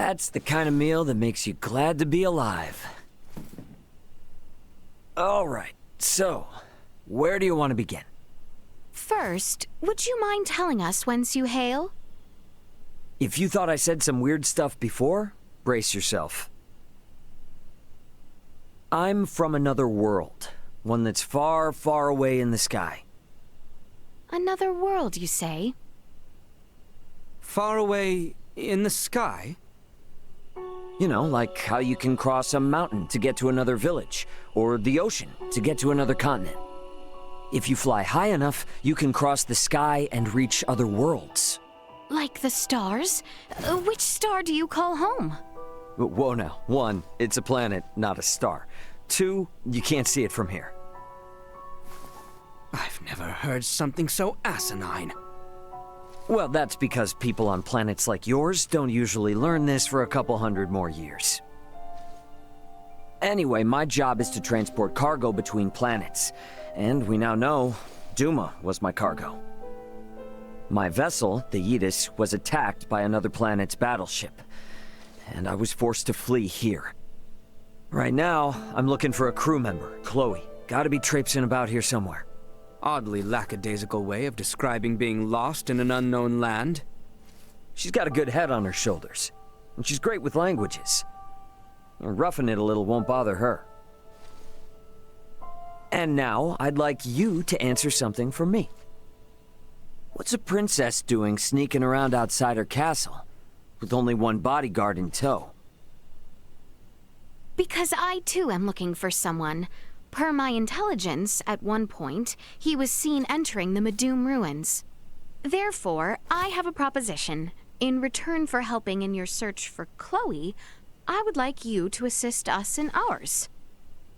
That's the kind of meal that makes you glad to be alive. Alright, so, where do you want to begin? First, would you mind telling us whence you hail? If you thought I said some weird stuff before, brace yourself. I'm from another world, one that's far, far away in the sky. Another world, you say? Far away in the sky? You know, like how you can cross a mountain to get to another village, or the ocean to get to another continent. If you fly high enough, you can cross the sky and reach other worlds. Like the stars? Which star do you call home? Whoa now. 1, it's a planet, not a star. 2, you can't see it from here. I've never heard something so asinine. Well, that's because people on planets like yours don't usually learn this for a couple hundred more years. Anyway, my job is to transport cargo between planets, and we now know Duma was my cargo. My vessel, the Yidis, was attacked by another planet's battleship, and I was forced to flee here. Right now, I'm looking for a crew member, Chloe. Gotta be traipsing about here somewhere. Oddly lackadaisical way of describing being lost in an unknown land. She's got a good head on her shoulders, and she's great with languages. Roughing it a little won't bother her. And now, I'd like you to answer something for me. What's a princess doing sneaking around outside her castle, with only one bodyguard in tow? Because I too am looking for someone. Per my intelligence, at one point, he was seen entering the Medum ruins. Therefore, I have a proposition. In return for helping in your search for Chloe, I would like you to assist us in ours.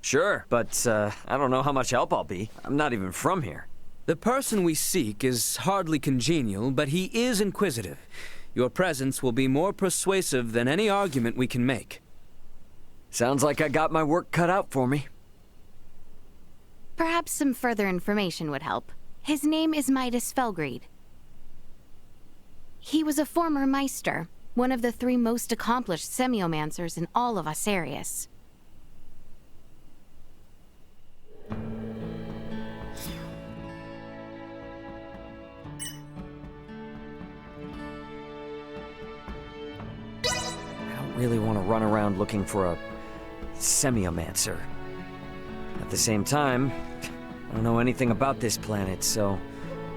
Sure, but I don't know how much help I'll be. I'm not even from here. The person we seek is hardly congenial, but he is inquisitive. Your presence will be more persuasive than any argument we can make. Sounds like I got my work cut out for me. Perhaps some further information would help. His name is Midas Felgreed. He was a former Meister, one of the 3 most accomplished semiomancers in all of Asarius. I don't really want to run around looking for a semiomancer. At the same time, I don't know anything about this planet, so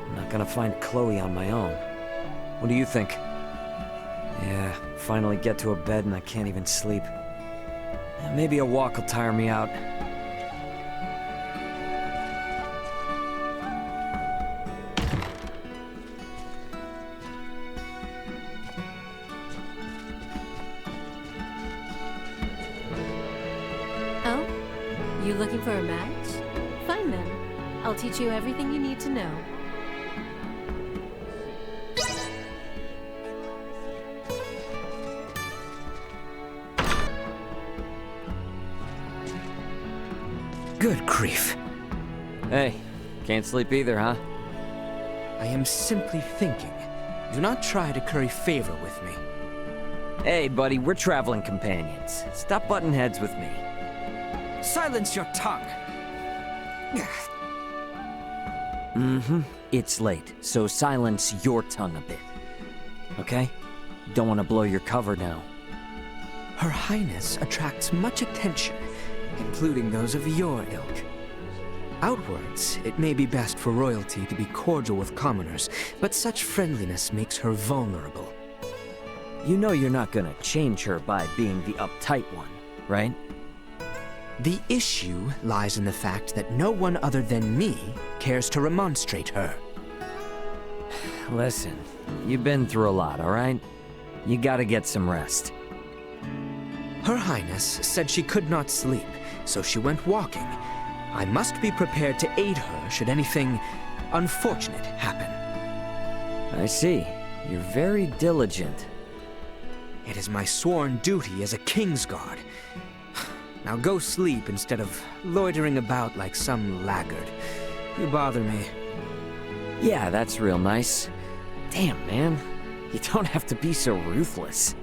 I'm not gonna find Chloe on my own. What do you think? Yeah, finally get to a bed and I can't even sleep. Maybe a walk will tire me out. Oh? You looking for a match? Fine then. I'll teach you everything you need to know. Good grief. Hey, can't sleep either, huh? I am simply thinking. Do not try to curry favor with me. Hey, buddy, we're traveling companions. Stop butting heads with me. Silence your tongue! It's late, so silence your tongue a bit. Okay? Don't want to blow your cover now. Her Highness attracts much attention, including those of your ilk. Outwards, it may be best for royalty to be cordial with commoners, but such friendliness makes her vulnerable. You know you're not gonna change her by being the uptight one, right? The issue lies in the fact that no one other than me cares to remonstrate her. Listen, you've been through a lot, alright? You gotta get some rest. Her Highness said she could not sleep, so she went walking. I must be prepared to aid her should anything unfortunate happen. I see. You're very diligent. It is my sworn duty as a Kingsguard. Now go sleep instead of loitering about like some laggard. You bother me. Yeah, that's real nice. Damn, man. You don't have to be so ruthless.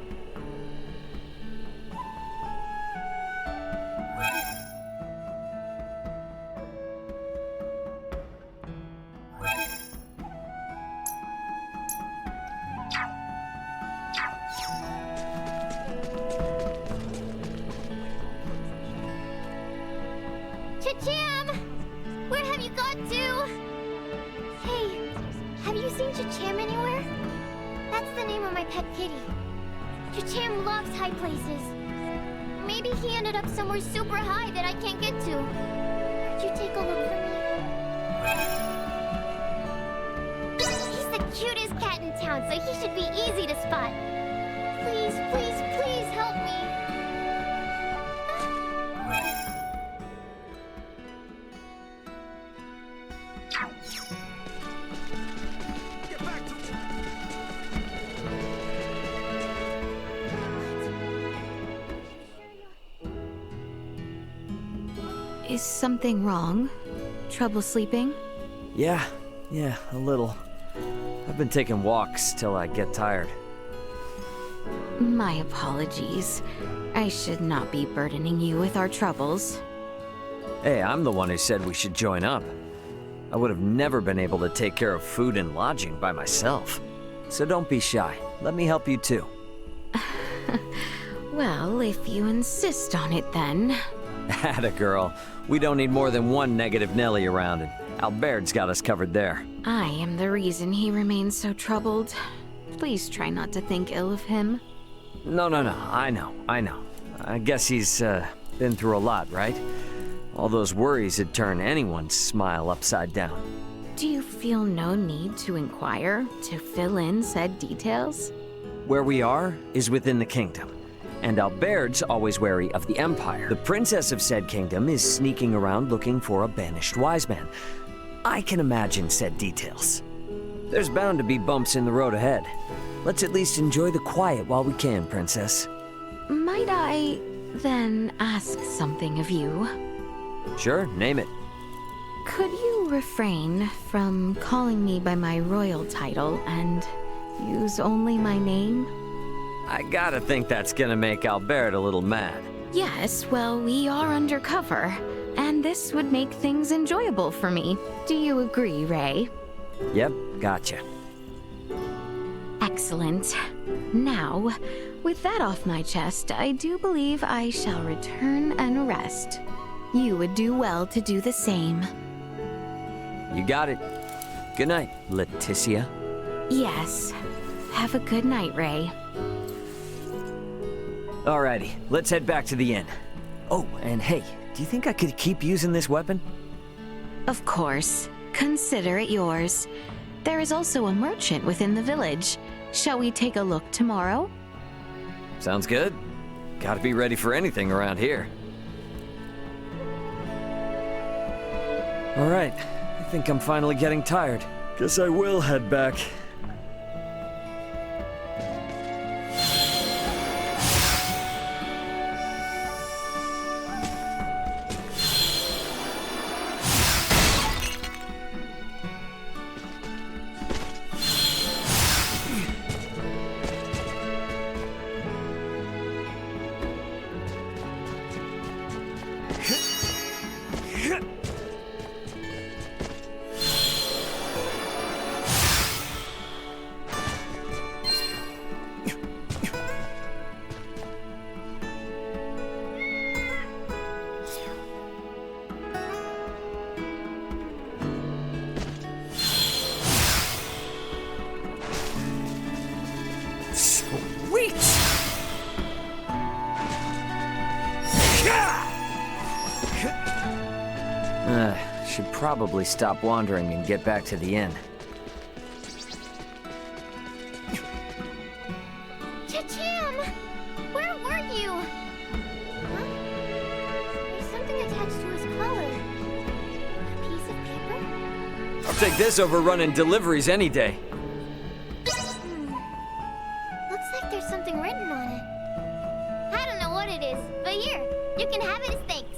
Chacham loves high places. Maybe he ended up somewhere super high that I can't get to. Could you take a look for me? He's the cutest cat in town, so he should be easy to spot. Please, please, please help me. Is something wrong? Trouble sleeping? Yeah, a little. I've been taking walks till I get tired. My apologies. I should not be burdening you with our troubles. Hey, I'm the one who said we should join up. I would have never been able to take care of food and lodging by myself. So don't be shy. Let me help you too. Well, if you insist on it then. Atta girl. We don't need more than one negative Nelly around, and Albaird's got us covered there. I am the reason he remains so troubled. Please try not to think ill of him. No, I know. I guess he's been through a lot, right? All those worries would turn anyone's smile upside down. Do you feel no need to inquire, to fill in said details? Where we are is within the kingdom, and Albaird's always wary of the Empire. The princess of said kingdom is sneaking around looking for a banished wise man. I can imagine said details. There's bound to be bumps in the road ahead. Let's at least enjoy the quiet while we can, princess. Might I, then, ask something of you? Sure, name it. Could you refrain from calling me by my royal title and use only my name? I gotta think that's gonna make Albaird a little mad. Yes, well, we are undercover, and this would make things enjoyable for me. Do you agree, Ray? Yep, gotcha. Excellent. Now, with that off my chest, I do believe I shall return and rest. You would do well to do the same. You got it. Good night, Laeticia. Yes. Have a good night, Ray. Alrighty, let's head back to the inn. Oh, and hey, do you think I could keep using this weapon? Of course. Consider it yours. There is also a merchant within the village. Shall we take a look tomorrow? Sounds good. Gotta be ready for anything around here. Alright, I think I'm finally getting tired. Guess I will head back. Should probably stop wandering and get back to the inn. Chacham! Where were you? Huh? There's something attached to his collar. A piece of paper? I'll take this over running deliveries any day. Looks like there's something written on it. I don't know what it is, but here, you can have it as thanks.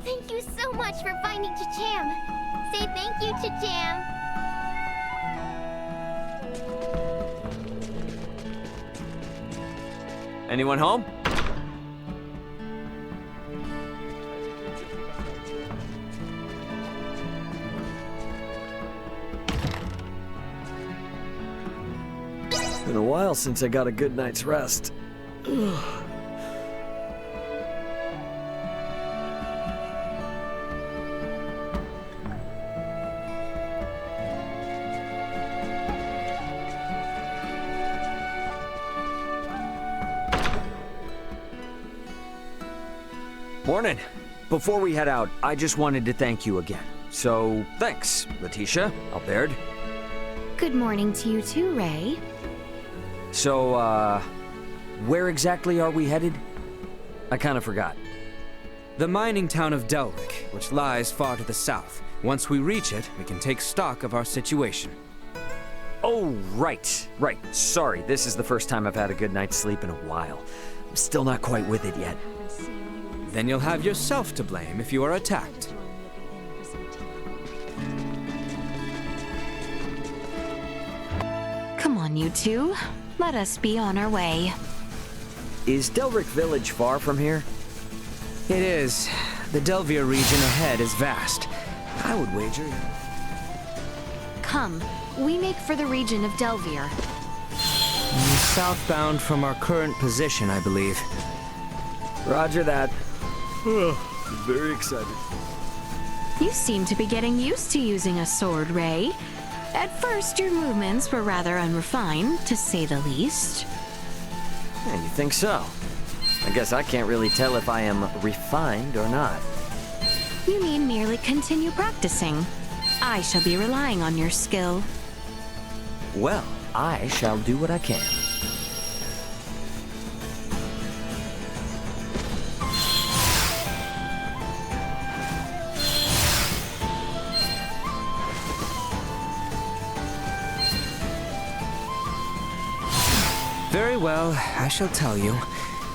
Thank you so much for finding Chacham. Say thank you, Chacham. Anyone home? Been a while since I got a good night's rest. Morning. Before we head out, I just wanted to thank you again. So, thanks, Laeticia, Albaird. Good morning to you too, Ray. So, where exactly are we headed? I kind of forgot. The mining town of Delryk, which lies far to the south. Once we reach it, we can take stock of our situation. Oh, right. Sorry, this is the first time I've had a good night's sleep in a while. I'm still not quite with it yet. Then you'll have yourself to blame if you are attacked. Come on, you two. Let us be on our way. Is Delryk village far from here? It is. The Delvyr region ahead is vast. I would wager. Come, we make for the region of Delvyr. Southbound from our current position, I believe. Roger that. Very excited. You seem to be getting used to using a sword, Ray. At first, your movements were rather unrefined, to say the least. Yeah, you think so? I guess I can't really tell if I am refined or not. You need merely continue practicing. I shall be relying on your skill. Well, I shall do what I can. Very well, I shall tell you.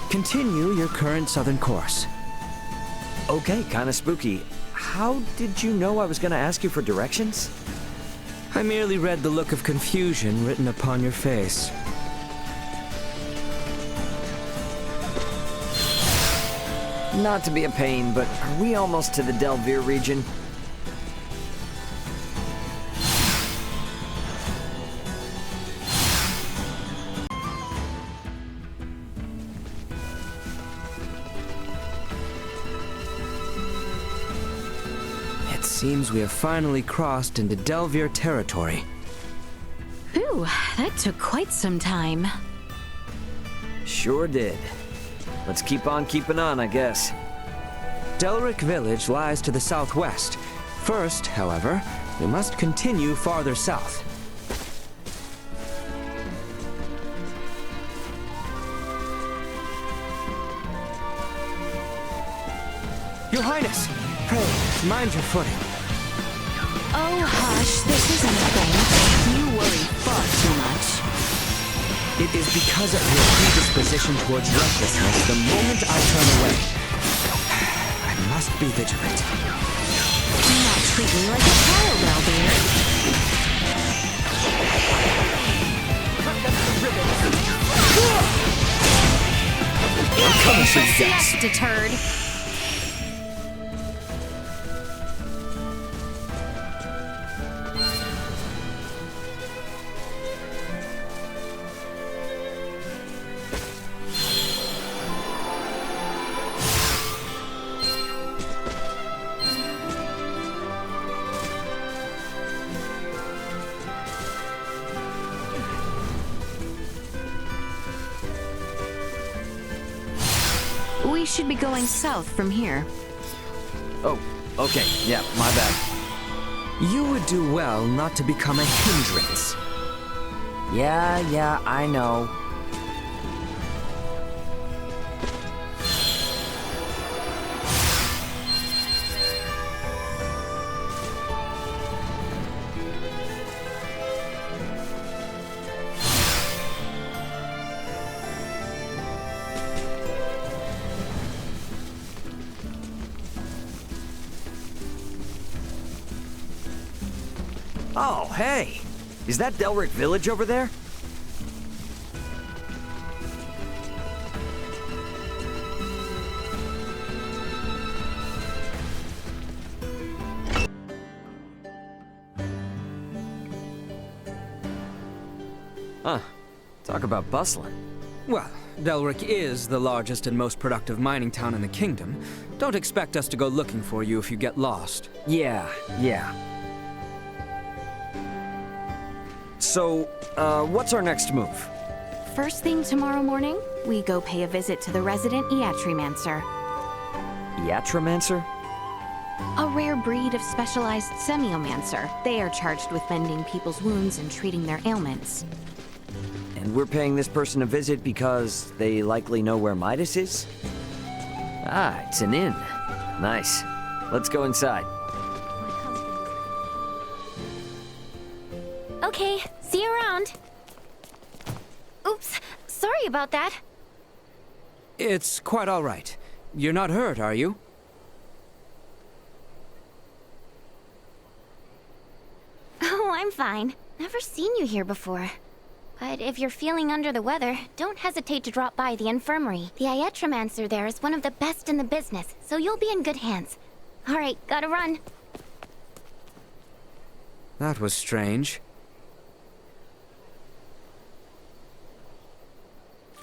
Continue your current southern course. Okay, kinda spooky. How did you know I was gonna ask you for directions? I merely read the look of confusion written upon your face. Not to be a pain, but are we almost to the Delvyr region? It seems we have finally crossed into Delvyr territory. Ooh, that took quite some time. Sure did. Let's keep on keeping on, I guess. Delryk village lies to the southwest. First, however, we must continue farther south. Your Highness! Pray, mind your footing. Oh, hush, this isn't a thing. You worry far too much. It is because of your predisposition towards recklessness the moment I turn away. I must be vigilant. Do not treat me like a child, Albaird. I'm coming for you guys. Siesta turd. We should be going south from here. Oh, okay. Yeah, my bad. You would do well not to become a hindrance. Yeah, I know. Oh, hey! Is that Delryk village over there? Huh. Talk about bustling. Well, Delryk is the largest and most productive mining town in the kingdom. Don't expect us to go looking for you if you get lost. Yeah. So, what's our next move? First thing tomorrow morning, we go pay a visit to the resident Eatrimancer. Iatromancer? A rare breed of specialized semiomancer. They are charged with mending people's wounds and treating their ailments. And we're paying this person a visit because they likely know where Midas is? Ah, it's an inn. Nice. Let's go inside. Okay, see you around. Oops, sorry about that. It's quite all right. You're not hurt, are you? Oh, I'm fine. Never seen you here before. But if you're feeling under the weather, don't hesitate to drop by the infirmary. The Iatromancer there is one of the best in the business, so you'll be in good hands. Alright, gotta run. That was strange.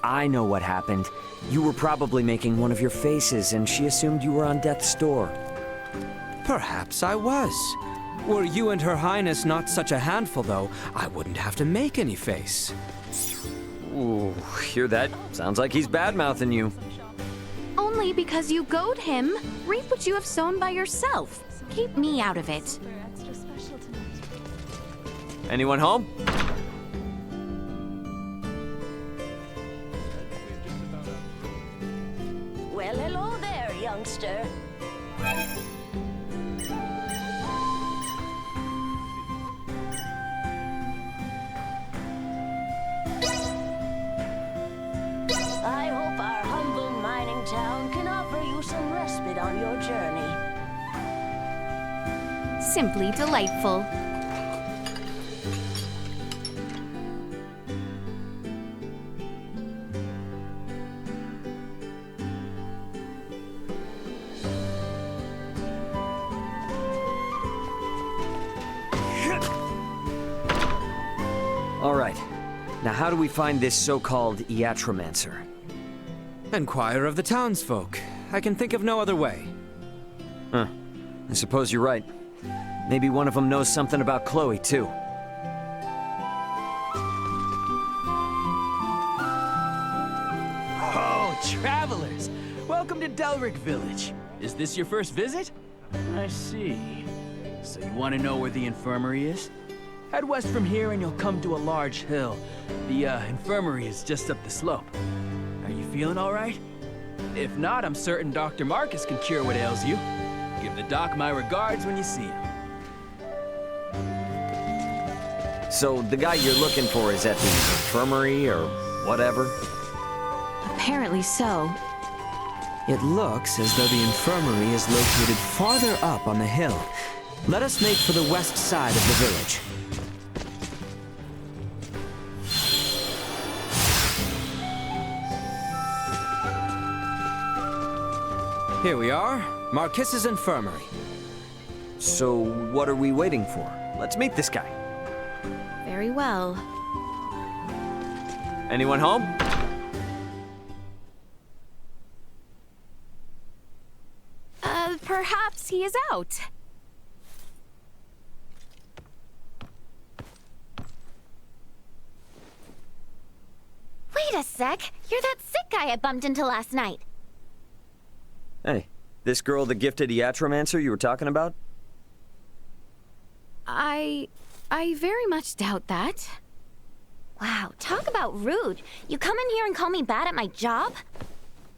I know what happened. You were probably making one of your faces, and she assumed you were on death's door. Perhaps I was. Were you and Her Highness not such a handful, though, I wouldn't have to make any face. Ooh, hear that? Sounds like he's bad-mouthing you. Only because you goad him. Reap what you have sown by yourself. Keep me out of it. Anyone home? Well, hello there, youngster. I hope our humble mining town can offer you some respite on your journey. Simply delightful. All right. Now how do we find this so-called Iatromancer? Inquire of the townsfolk. I can think of no other way. Huh. I suppose you're right. Maybe one of them knows something about Chloe, too. Oh, travelers! Welcome to Delryk Village. Is this your first visit? I see. So you want to know where the infirmary is? Head west from here and you'll come to a large hill. The infirmary is just up the slope. Are you feeling all right? If not, I'm certain Dr. Marcus can cure what ails you. Give the doc my regards when you see him. So the guy you're looking for is at the infirmary or whatever? Apparently so. It looks as though the infirmary is located farther up on the hill. Let us make for the west side of the village. Here we are, Marcus's infirmary. So what are we waiting for? Let's meet this guy. Very well. Anyone home? Perhaps he is out. Wait a sec. You're that sick guy I bumped into last night. Hey, this girl, the gifted Iatromancer you were talking about? I very much doubt that. Wow, talk about rude. You come in here and call me bad at my job?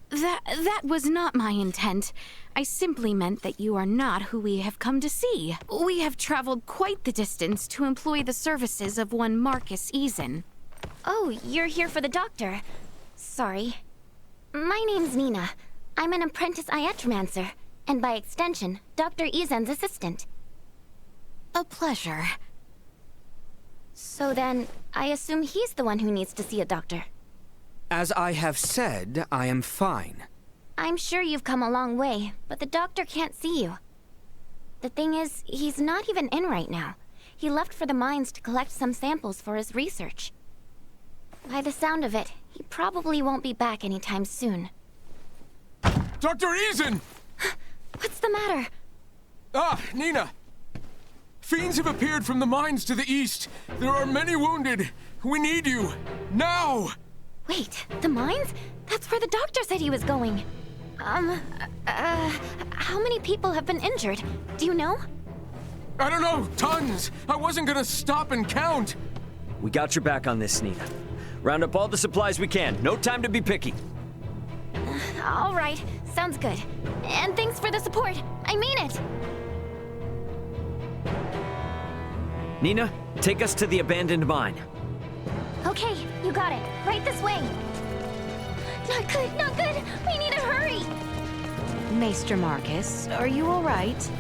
That was not my intent. I simply meant that you are not who we have come to see. We have traveled quite the distance to employ the services of one Marcus Eason. Oh, you're here for the doctor. Sorry. My name's Nina. I'm an apprentice Iatromancer, and by extension, Dr. Eason's assistant. A pleasure. So then, I assume he's the one who needs to see a doctor. As I have said, I am fine. I'm sure you've come a long way, but the doctor can't see you. The thing is, he's not even in right now. He left for the mines to collect some samples for his research. By the sound of it, he probably won't be back anytime soon. Dr. Eason! What's the matter? Ah, Nina! Fiends have appeared from the mines to the east. There are many wounded. We need you. Now! Wait, the mines? That's where the doctor said he was going. How many people have been injured? Do you know? I don't know, tons! I wasn't gonna stop and count! We got your back on this, Nina. Round up all the supplies we can. No time to be picky. All right, sounds good. And thanks for the support. I mean it. Nina, take us to the abandoned mine. Okay, you got it. Right this way. Not good, not good. We need to hurry. Maester Marcus, are you all right?